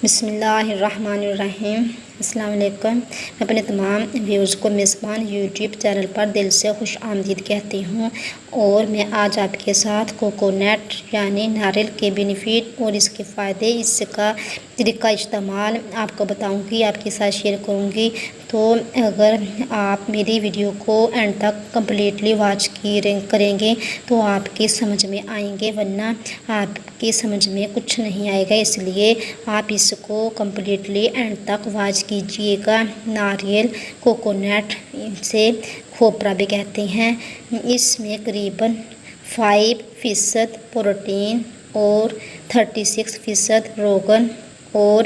بسم اللہ الرحمن الرحیم۔ السلام علیکم۔ میں اپنے تمام ویورز کو میزبان یوٹیوب چینل پر دل سے خوش آمدید کہتی ہوں، اور میں آج آپ کے ساتھ کوکونٹ یعنی ناریل کے بینیفٹ اور اس کے فائدے، اس کا طریقہ استعمال آپ کو بتاؤں گی، آپ کے ساتھ شیئر کروں گی۔ تو اگر آپ میری ویڈیو کو اینڈ تک کمپلیٹلی واچ کریں گے تو آپ کی سمجھ میں آئیں گے، ورنہ آپ کی سمجھ میں کچھ نہیں آئے گا، اس لیے آپ اس کو کمپلیٹلی اینڈ تک واچ کیجیے گا۔ ناریل کوکونٹ سے کھوپرا بھی کہتے ہیں، اس میں قریباً 5% پروٹین اور 36% روغن اور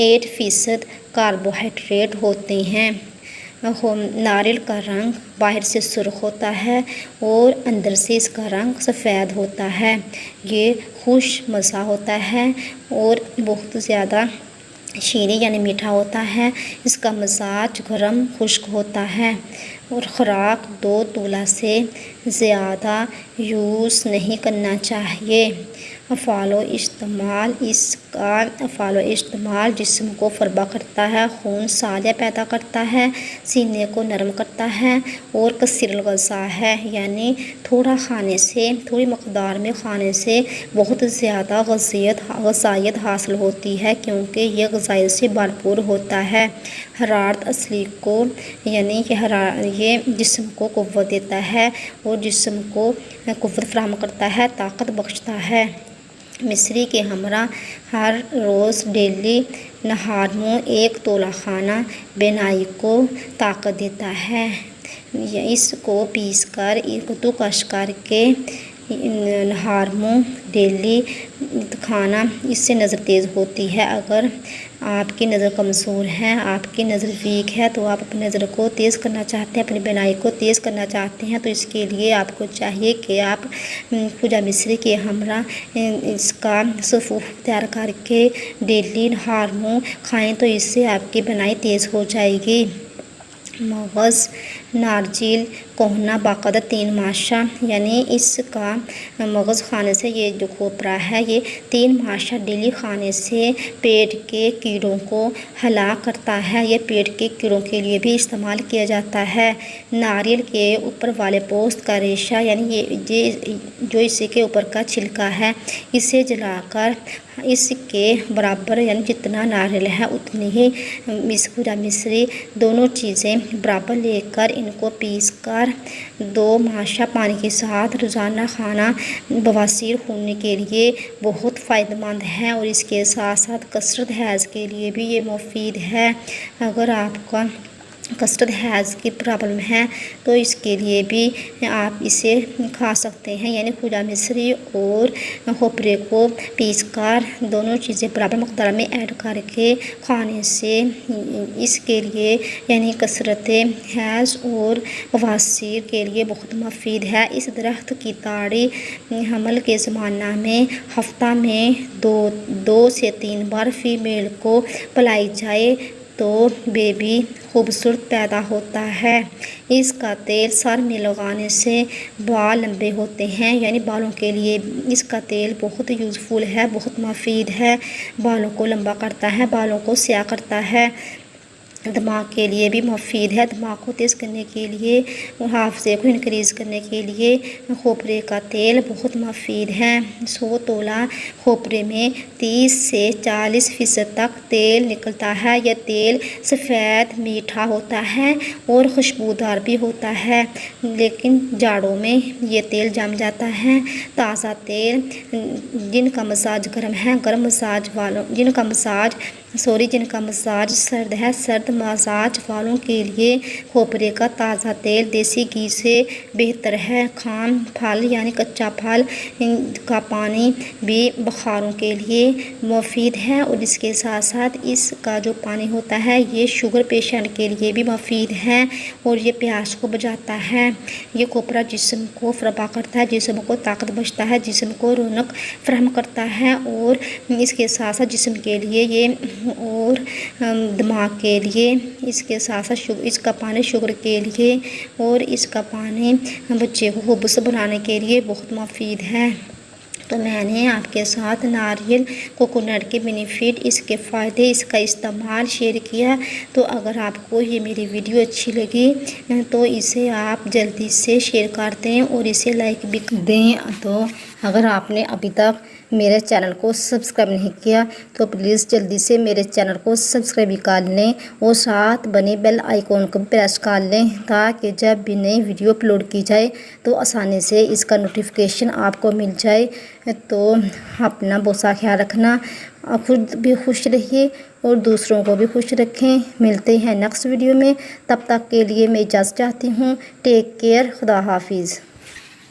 8% کاربوہائیڈریٹ ہوتے ہیں۔ ناریل کا رنگ باہر سے سرخ ہوتا ہے اور اندر سے اس کا رنگ سفید ہوتا ہے۔ یہ خوش مزہ ہوتا ہے اور بہت زیادہ شیریں یعنی میٹھا ہوتا ہے۔ اس کا مزاج گرم خشک ہوتا ہے اور خوراک 2 تولہ سے زیادہ یوز نہیں کرنا چاہیے۔ افعال و استعمال: اس کا افعال و استعمال جسم کو فربہ کرتا ہے، خون سالیہ پیدا کرتا ہے، سینے کو نرم کرتا ہے اور کثیر الغذا ہے، یعنی تھوڑی مقدار میں کھانے سے بہت زیادہ غذائیت حاصل ہوتی ہے، کیونکہ یہ غذائیت سے بھرپور ہوتا ہے۔ حرارت اصلی کو یعنی یہ جسم کو قوت دیتا ہے اور جسم کو قوت فراہم کرتا ہے، طاقت بخشتا ہے۔ مصری کے ہمراہ ہر روز ڈیلی نہارمو 1 تولہ کھانا بینائی کو طاقت دیتا ہے۔ اس کو پیس کر کش کر کے نہارمو ڈیلی کھانا، اس سے نظر تیز ہوتی ہے۔ اگر آپ کی نظر کمزور ہے، آپ کی نظر ویک ہے، تو آپ اپنی نظر کو تیز کرنا چاہتے ہیں، اپنی بینائی کو تیز کرنا چاہتے ہیں، تو اس کے لیے آپ کو چاہیے کہ آپ کھوجا مصری کے ہمراہ اس کا صفوف تیار کر کے ڈیلی نہارمو کھائیں، تو اس سے آپ کی بینائی تیز ہو جائے گی۔ مغز نارجیل کوہنا باقاعدہ 3 ماشا، یعنی اس کا مغز کھانے سے، یہ جو کھوپرا ہے یہ 3 ماشا ڈیلی کھانے سے پیٹ کے کیڑوں کو ہلاک کرتا ہے۔ یہ پیٹ کے کیڑوں کے لیے بھی استعمال کیا جاتا ہے۔ ناریل کے اوپر والے پوست کا ریشہ، یعنی جو اس کے اوپر کا چھلکا ہے، اسے جلا کر اس کے برابر یعنی جتنا ناریل ہے اتنی ہی کھوجا مصری دونوں چیزیں برابر لے کر ان کو پیس کر 2 ماشا پانی کے ساتھ روزانہ کھانا بواسیر خون کے لیے بہت فائدہ مند ہے، اور اس کے ساتھ ساتھ کثرت حیض کے لیے بھی یہ مفید ہے۔ اگر آپ کا کثرت حیض کی پرابلم ہے تو اس کے لیے بھی آپ اسے کھا سکتے ہیں، یعنی کھوجا مصری اور کھوپرے کو پیس کر دونوں چیزیں برابر مقدار میں ایڈ کر کے کھانے سے اس کے لیے یعنی کثرت حیض اور بواسیر کے لیے بہت مفید ہے۔ اس درخت کی تاڑی حمل کے زمانہ میں ہفتہ میں 2 سے 3 بار فیمیل کو پلائی جائے تو بیبی خوبصورت پیدا ہوتا ہے۔ اس کا تیل سر میں لگانے سے بال لمبے ہوتے ہیں، یعنی بالوں کے لیے اس کا تیل بہت یوزفل ہے، بہت مفید ہے، بالوں کو لمبا کرتا ہے، بالوں کو سیاہ کرتا ہے۔ دماغ کے لیے بھی مفید ہے، دماغ کو تیز کرنے کے لیے، حافظے کو انکریز کرنے کے لیے کھوپرے کا تیل بہت مفید ہے۔ 100 تولہ کھوپرے میں 30 سے 40% تک تیل نکلتا ہے۔ یہ تیل سفید میٹھا ہوتا ہے اور خوشبودار بھی ہوتا ہے، لیکن جاڑوں میں یہ تیل جم جاتا ہے۔ تازہ تیل: جن کا مزاج گرم ہے، جن کا مزاج سرد ہے، سرد مزاج والوں کے لیے کھوپرے کا تازہ تیل دیسی گھی سے بہتر ہے۔ خام پھل یعنی کچا پھل کا پانی بھی بخاروں کے لیے مفید ہے، اور اس کے ساتھ ساتھ اس کا جو پانی ہوتا ہے یہ شوگر پیشنٹ کے لیے بھی مفید ہے اور یہ پیاس کو بجھاتا ہے۔ یہ کھوپرا جسم کو فربہ کرتا ہے، جسم کو طاقت بخشتا ہے، جسم کو رونق فراہم کرتا ہے، اور اس کے ساتھ ساتھ جسم کے لیے یہ اور دماغ کے لیے اس کے ساتھ ساتھ اس کا پانی شوگر کے لیے اور اس کا پانی بچے کو خوبصورت بنانے کے لیے بہت مفید ہے۔ تو میں نے آپ کے ساتھ ناریل کوکونٹ کے بینیفٹ، اس کے فائدے، اس کا استعمال شیئر کیا۔ تو اگر آپ کو یہ میری ویڈیو اچھی لگی تو اسے آپ جلدی سے شیئر کر دیں اور اسے لائک بھی دیں۔ تو اگر آپ نے ابھی تک میرے چینل کو سبسکرائب نہیں کیا تو پلیز جلدی سے میرے چینل کو سبسکرائب کر لیں اور ساتھ بنے بیل آئیکن کو پریس کر لیں تاکہ جب بھی نئی ویڈیو اپلوڈ کی جائے تو آسانی سے اس کا نوٹیفیکیشن آپ کو مل جائے۔ تو اپنا بہت سا خیال رکھنا، خود بھی خوش رہیے اور دوسروں کو بھی خوش رکھیں۔ ملتے ہیں نیکسٹ ویڈیو میں، تب تک کے لیے میں اجازت چاہتی ہوں۔ ٹیک کیئر، خدا حافظ۔